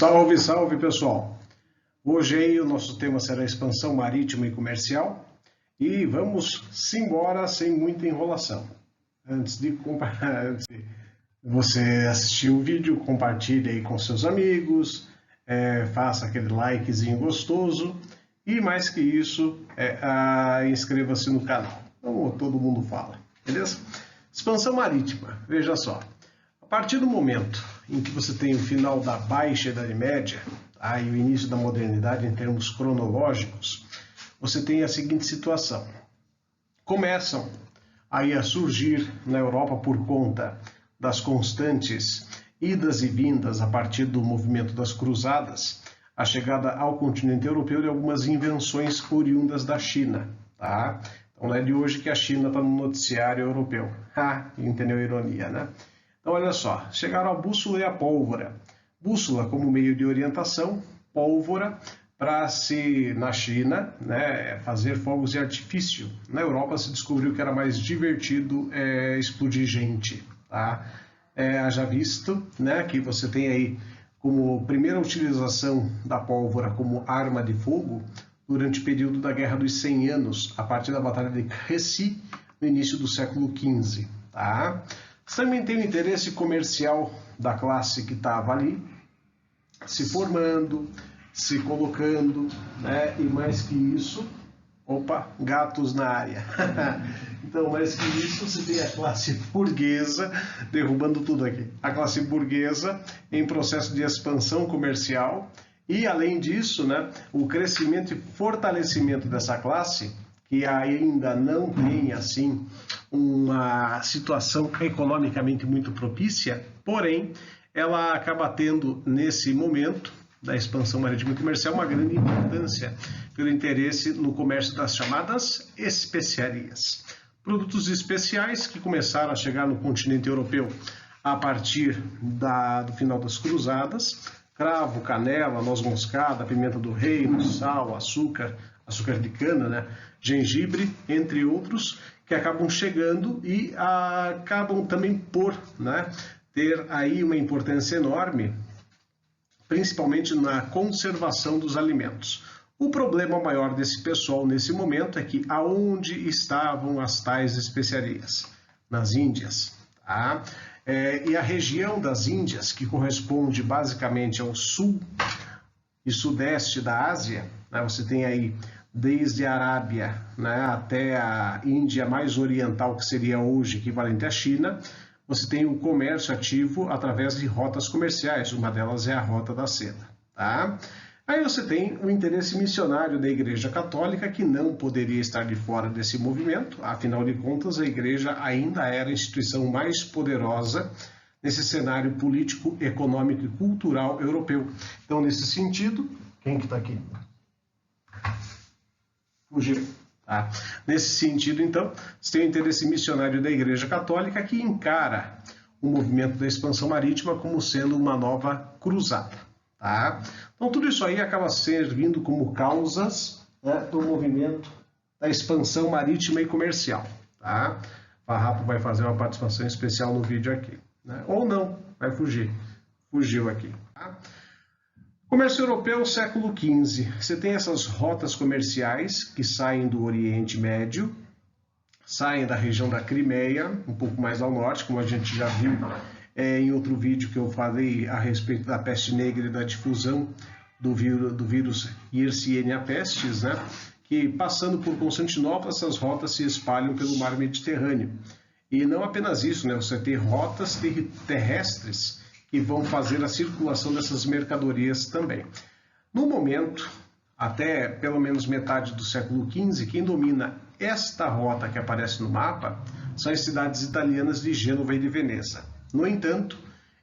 Salve, salve pessoal! Hoje aí o nosso tema será expansão marítima e comercial e vamos embora sem muita enrolação. Antes de você assistir o vídeo, compartilhe aí com seus amigos, faça aquele likezinho gostoso e mais que isso, inscreva-se no canal, como todo mundo fala, beleza? Expansão marítima, veja só, a partir do momento em que você tem o final da Baixa Idade Média e o início da modernidade em termos cronológicos, você tem a seguinte situação. Começam aí a surgir na Europa por conta das constantes idas e vindas a partir do movimento das cruzadas, a chegada ao continente europeu de algumas invenções oriundas da China. Tá? Então não é de hoje que a China está no noticiário europeu. Entendeu a ironia, né? Então, olha só, chegaram a bússola e a pólvora. Bússola como meio de orientação, pólvora para na China, né, fazer fogos de artifício. Na Europa se descobriu que era mais divertido explodir gente. Tá? Já visto, né, que você tem aí como primeira utilização da pólvora como arma de fogo durante o período da Guerra dos 100 Anos, a partir da Batalha de Crécy, no início do século XV. Tá? Você também tem o interesse comercial da classe que estava ali, se formando, se colocando, né? E mais que isso, gatos na área. Então, mais que isso, você tem a classe burguesa, derrubando tudo aqui, a classe burguesa em processo de expansão comercial e, além disso, né, o crescimento e fortalecimento dessa classe, que ainda não tem, assim, uma situação economicamente muito propícia, porém, ela acaba tendo, nesse momento da expansão marítima e comercial, uma grande importância pelo interesse no comércio das chamadas especiarias. Produtos especiais que começaram a chegar no continente europeu a partir do final das cruzadas, cravo, canela, noz moscada, pimenta do reino, sal, açúcar de cana, né? Gengibre, entre outros, que acabam chegando e acabam também por, né, ter aí uma importância enorme, principalmente na conservação dos alimentos. O problema maior desse pessoal nesse momento é que aonde estavam as tais especiarias? Nas Índias. Tá? E a região das Índias, que corresponde basicamente ao sul e sudeste da Ásia, né, você tem aí desde a Arábia, né, até a Índia mais oriental, que seria hoje equivalente à China, você tem o comércio ativo através de rotas comerciais, uma delas é a Rota da Seda. Tá? Aí você tem o interesse missionário da Igreja Católica, que não poderia estar de fora desse movimento, afinal de contas a Igreja ainda era a instituição mais poderosa nesse cenário político, econômico e cultural europeu. Então, nesse sentido, quem que está aqui? Fugiu. Tá? Nesse sentido, então, você tem o interesse missionário da Igreja Católica que encara o movimento da expansão marítima como sendo uma nova cruzada. Tá? Então, tudo isso aí acaba servindo como causas, né, do movimento da expansão marítima e comercial. Tá? Farrapo vai fazer uma participação especial no vídeo aqui. Né? Ou não, vai fugir. Fugiu aqui. Tá? Comércio europeu, século XV. Você tem essas rotas comerciais que saem do Oriente Médio, saem da região da Crimeia, um pouco mais ao norte, como a gente já viu em outro vídeo que eu falei a respeito da peste negra e da difusão do vírus Yersinia pestis, né? Que passando por Constantinopla, essas rotas se espalham pelo mar Mediterrâneo. E não apenas isso, né? Você tem rotas terrestres que vão fazer a circulação dessas mercadorias também. No momento, até pelo menos metade do século XV, quem domina esta rota que aparece no mapa são as cidades italianas de Gênova e de Veneza. No entanto,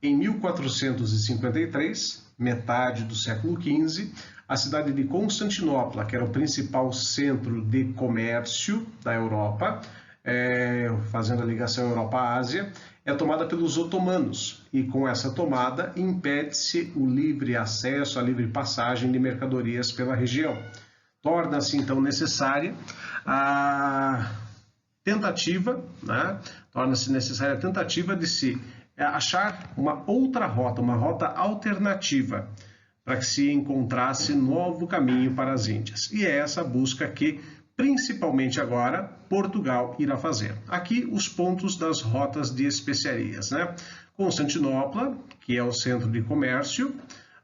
em 1453, metade do século XV, a cidade de Constantinopla, que era o principal centro de comércio da Europa, fazendo a ligação Europa-Ásia, é tomada pelos otomanos e com essa tomada impede-se o livre acesso, a livre passagem de mercadorias pela região. Torna-se então necessária a tentativa, né? Torna-se necessária a tentativa de se achar uma outra rota, uma rota alternativa para que se encontrasse novo caminho para as Índias. E é essa busca que, principalmente agora, Portugal irá fazer. Aqui os pontos das rotas de especiarias, né? Constantinopla, que é o centro de comércio,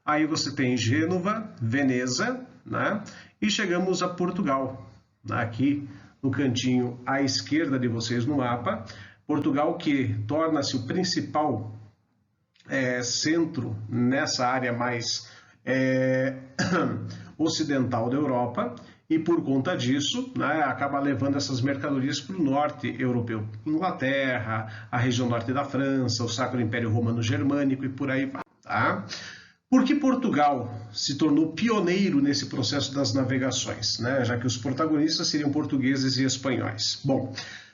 aí você tem Gênova, Veneza, né? E chegamos a Portugal, aqui no cantinho à esquerda de vocês no mapa. Portugal, que torna-se o principal centro nessa área mais ocidental da Europa, e por conta disso, né, acaba levando essas mercadorias para o norte europeu. Inglaterra, a região norte da França, o Sacro Império Romano Germânico e por aí vai. Tá? Por que Portugal se tornou pioneiro nesse processo das navegações, né, já que os protagonistas seriam portugueses e espanhóis? Bom,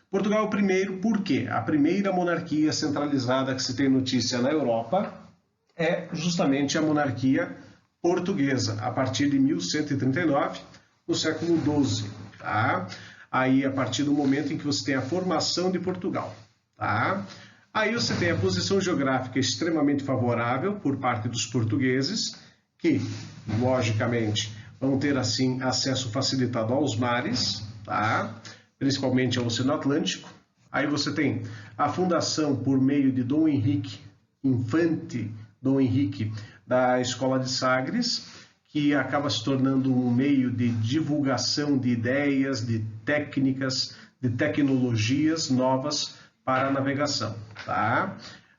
Portugal é o primeiro, por quê? A primeira monarquia centralizada que se tem notícia na Europa é justamente a monarquia portuguesa, a partir de 1139, no século XII. Tá? Aí, a partir do momento em que você tem a formação de Portugal. Tá? Aí você tem a posição geográfica extremamente favorável por parte dos portugueses, que, logicamente, vão ter, assim, acesso facilitado aos mares, tá? Principalmente ao Oceano Atlântico. Aí você tem a fundação por meio de Dom Henrique, infante Dom Henrique, da Escola de Sagres, que acaba se tornando um meio de divulgação de ideias, de técnicas, de tecnologias novas para a navegação. Tá?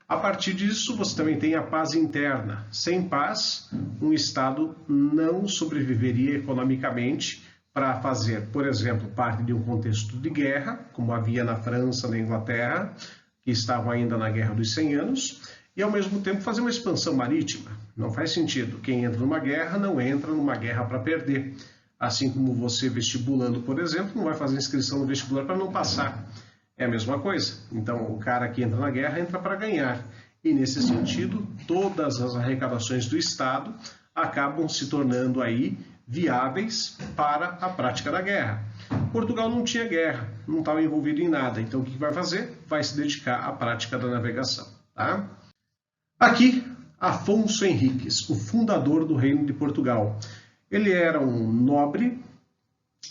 A partir disso, você também tem a paz interna. Sem paz, um Estado não sobreviveria economicamente para fazer, por exemplo, parte de um contexto de guerra, como havia na França, na Inglaterra, que estavam ainda na Guerra dos 100 Anos, e ao mesmo tempo fazer uma expansão marítima. Não faz sentido. Quem entra numa guerra não entra numa guerra para perder. Assim como você vestibulando, por exemplo, não vai fazer inscrição no vestibular para não passar. É a mesma coisa. Então, o cara que entra na guerra entra para ganhar. E nesse sentido, todas as arrecadações do Estado acabam se tornando aí viáveis para a prática da guerra. Portugal não tinha guerra, não estava envolvido em nada. Então, o que vai fazer? Vai se dedicar à prática da navegação. Tá? Aqui, Afonso Henriques, o fundador do Reino de Portugal. Ele era um nobre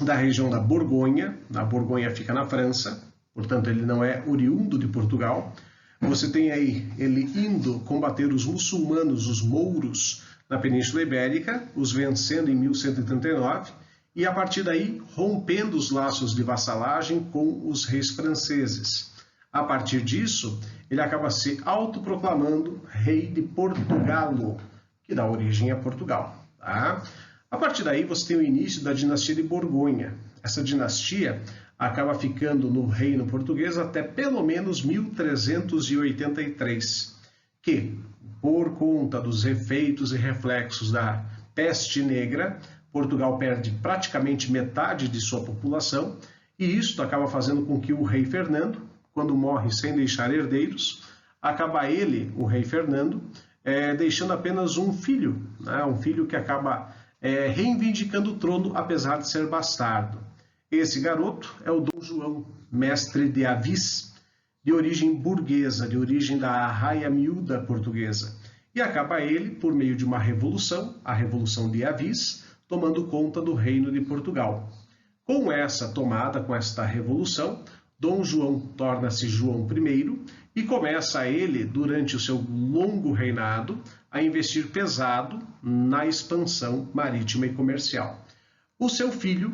da região da Borgonha. A Borgonha fica na França, portanto ele não é oriundo de Portugal. Você tem aí ele indo combater os muçulmanos, os mouros, na Península Ibérica, os vencendo em 1139, e a partir daí rompendo os laços de vassalagem com os reis franceses. A partir disso, ele acaba se autoproclamando rei de Portugal, que dá origem a Portugal. Tá? A partir daí, você tem o início da dinastia de Borgonha. Essa dinastia acaba ficando no reino português até pelo menos 1383, que, por conta dos efeitos e reflexos da peste negra, Portugal perde praticamente metade de sua população, e isso acaba fazendo com que o rei Fernando, quando morre sem deixar herdeiros, acaba ele, o rei Fernando, deixando apenas um filho, né? Um filho que acaba reivindicando o trono, apesar de ser bastardo. Esse garoto é o Dom João, mestre de Avis, de origem burguesa, de origem da arraia miúda portuguesa. E acaba ele, por meio de uma revolução, a Revolução de Avis, tomando conta do Reino de Portugal. Com essa tomada, com esta revolução, Dom João torna-se João I e começa ele, durante o seu longo reinado, a investir pesado na expansão marítima e comercial. O seu filho,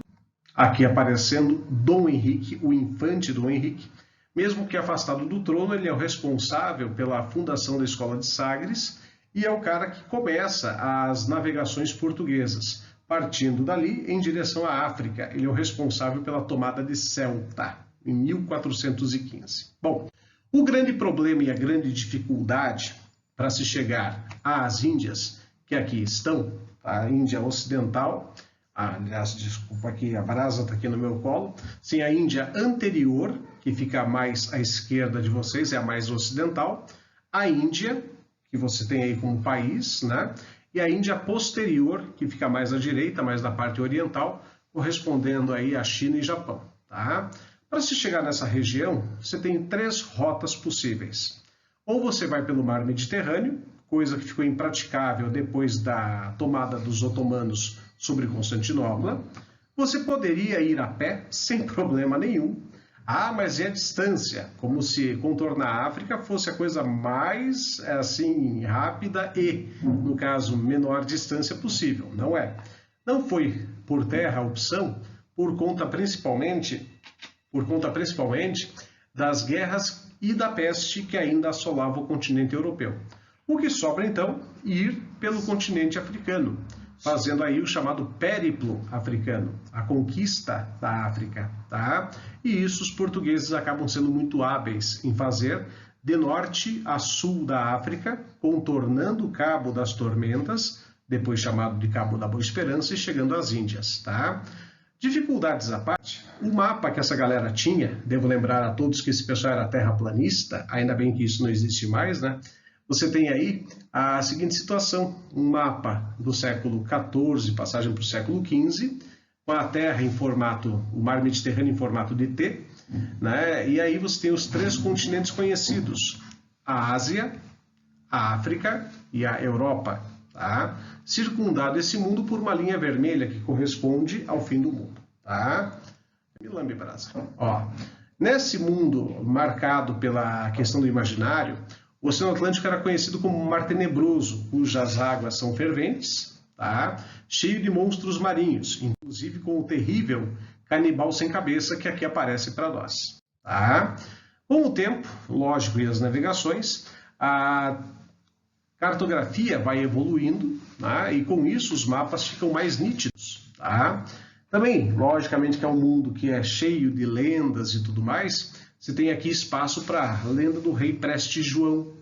aqui aparecendo Dom Henrique, o infante Dom Henrique, mesmo que afastado do trono, ele é o responsável pela fundação da Escola de Sagres e é o cara que começa as navegações portuguesas, partindo dali em direção à África. Ele é o responsável pela tomada de Ceuta, em 1415. Bom, o grande problema e a grande dificuldade para se chegar às Índias, que aqui estão, a Índia Ocidental, aliás, desculpa aqui, a brasa está aqui no meu colo, sim, a Índia anterior, que fica mais à esquerda de vocês, é a mais ocidental, a Índia, que você tem aí como país, né? E a Índia posterior, que fica mais à direita, mais da parte oriental, correspondendo aí a China e Japão, tá? Para se chegar nessa região, você tem 3 rotas possíveis. Ou você vai pelo mar Mediterrâneo, coisa que ficou impraticável depois da tomada dos otomanos sobre Constantinopla, você poderia ir a pé sem problema nenhum. Ah, mas é a distância, como se contornar a África fosse a coisa mais assim rápida e, no caso, menor distância possível. Não é. Não foi por terra a opção, por conta principalmente das guerras e da peste que ainda assolava o continente europeu. O que sobra então ir pelo continente africano, fazendo aí o chamado périplo africano, a conquista da África, tá? E isso os portugueses acabam sendo muito hábeis em fazer de norte a sul da África, contornando o Cabo das Tormentas, depois chamado de Cabo da Boa Esperança, e chegando às Índias, tá? Dificuldades à parte, o mapa que essa galera tinha, devo lembrar a todos que esse pessoal era terraplanista, ainda bem que isso não existe mais, né? Você tem aí a seguinte situação, um mapa do século XIV, passagem para o século XV, com a Terra em formato, o mar Mediterrâneo em formato de T, né? E aí você tem os 3 continentes conhecidos, a Ásia, a África e a Europa, tá? Circundado esse mundo por uma linha vermelha que corresponde ao fim do mundo, tá? Me lambe brasa. Ó, nesse mundo marcado pela questão do imaginário, o Oceano Atlântico era conhecido como um mar tenebroso, cujas águas são ferventes, tá? Cheio de monstros marinhos, inclusive com o terrível canibal sem cabeça que aqui aparece para nós, tá? Com o tempo, lógico, e as navegações, a cartografia vai evoluindo, tá? E com isso os mapas ficam mais nítidos, tá? Também, logicamente, que é um mundo que é cheio de lendas e tudo mais, você tem aqui espaço para a lenda do rei Preste João.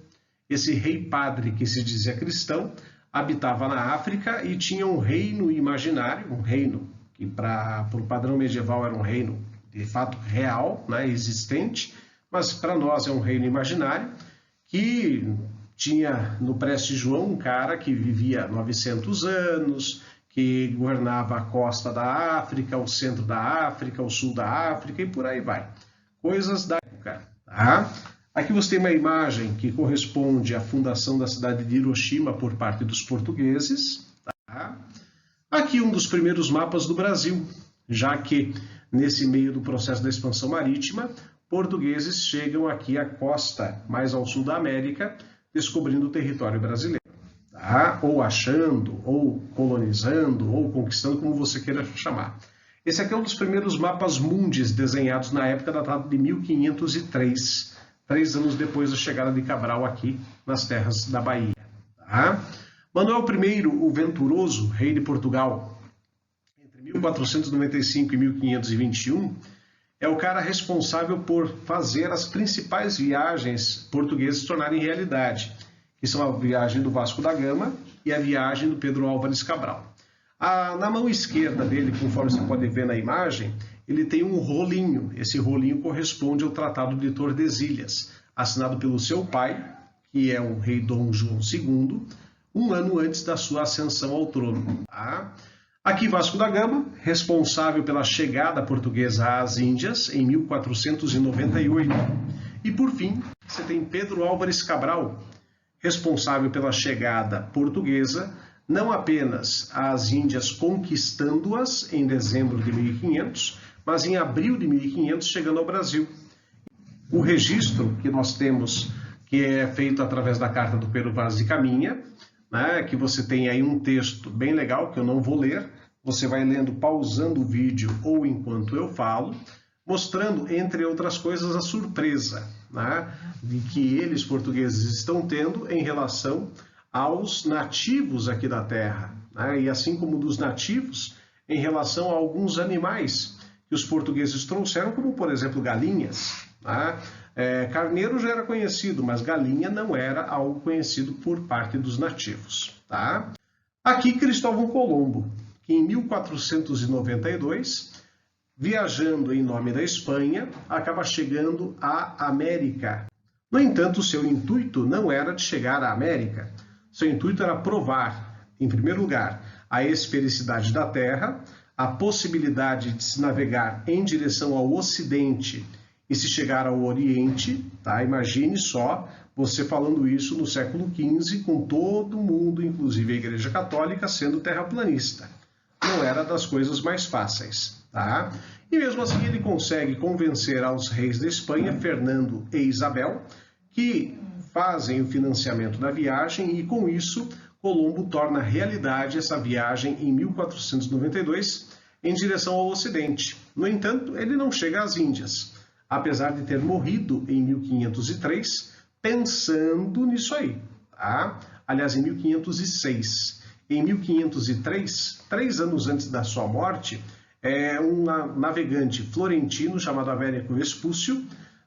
Esse rei padre que se dizia cristão habitava na África e tinha um reino imaginário, um reino que para o padrão medieval era um reino de fato real, né, existente, mas para nós é um reino imaginário, que tinha no Preste João um cara que vivia 900 anos, que governava a costa da África, o centro da África, o sul da África e por aí vai. Coisas da época, tá? Aqui você tem uma imagem que corresponde à fundação da cidade de Hiroshima por parte dos portugueses, tá? Aqui um dos primeiros mapas do Brasil, já que nesse meio do processo da expansão marítima, portugueses chegam aqui à costa mais ao sul da América, descobrindo o território brasileiro, tá? Ou achando, ou colonizando, ou conquistando, como você queira chamar. Esse aqui é um dos primeiros mapas mundis desenhados na época, datado de 1503, 3 anos depois da chegada de Cabral aqui nas terras da Bahia. Tá? Manuel I, o Venturoso, rei de Portugal, entre 1495 e 1521, é o cara responsável por fazer as principais viagens portuguesas se tornarem realidade, que são a viagem do Vasco da Gama e a viagem do Pedro Álvares Cabral. Na mão esquerda dele, conforme você pode ver na imagem, ele tem um rolinho. Esse rolinho corresponde ao Tratado de Tordesilhas, assinado pelo seu pai, que é o rei Dom João II, um ano antes da sua ascensão ao trono. Tá? Aqui Vasco da Gama, responsável pela chegada portuguesa às Índias em 1498. E por fim, você tem Pedro Álvares Cabral, responsável pela chegada portuguesa, não apenas às Índias conquistando-as em dezembro de 1500, mas em abril de 1500 chegando ao Brasil. O registro que nós temos, que é feito através da carta do Pero Vaz de Caminha, né, que você tem aí um texto bem legal, que eu não vou ler, você vai lendo pausando o vídeo ou enquanto eu falo, mostrando, entre outras coisas, a surpresa, né, de que eles, portugueses, estão tendo em relação aos nativos aqui da terra, né, e assim como dos nativos, em relação a alguns animais que os portugueses trouxeram, como, por exemplo, galinhas. Né? Carneiro já era conhecido, mas galinha não era algo conhecido por parte dos nativos. Tá? Aqui Cristóvão Colombo, que em 1492, viajando em nome da Espanha, acaba chegando à América. No entanto, seu intuito não era de chegar à América. Seu intuito era provar, em primeiro lugar, a esfericidade da Terra, a possibilidade de se navegar em direção ao Ocidente e se chegar ao Oriente, tá? Imagine só, você falando isso no século XV, com todo mundo, inclusive a Igreja Católica, sendo terraplanista. Não era das coisas mais fáceis, tá? E mesmo assim ele consegue convencer aos reis da Espanha, Fernando e Isabel, que fazem o financiamento da viagem e com isso Colombo torna realidade essa viagem em 1492 em direção ao Ocidente. No entanto, ele não chega às Índias, apesar de ter morrido em 1503 pensando nisso aí, tá? Aliás, em 1506. Em 1503, 3 anos antes da sua morte, um navegante florentino chamado Américo Vespúcio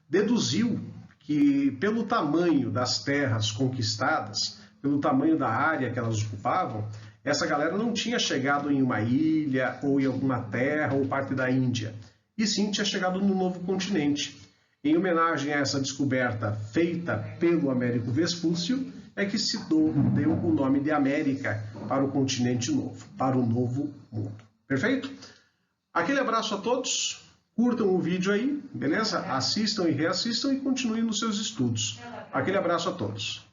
deduziu que, pelo tamanho das terras conquistadas, pelo tamanho da área que elas ocupavam, essa galera não tinha chegado em uma ilha ou em alguma terra ou parte da Índia, e sim tinha chegado no novo continente. Em homenagem a essa descoberta feita pelo Américo Vespúcio, é que se deu o nome de América para o continente novo, para o novo mundo. Perfeito? Aquele abraço a todos, curtam o vídeo aí, beleza? Assistam e reassistam e continuem nos seus estudos. Aquele abraço a todos.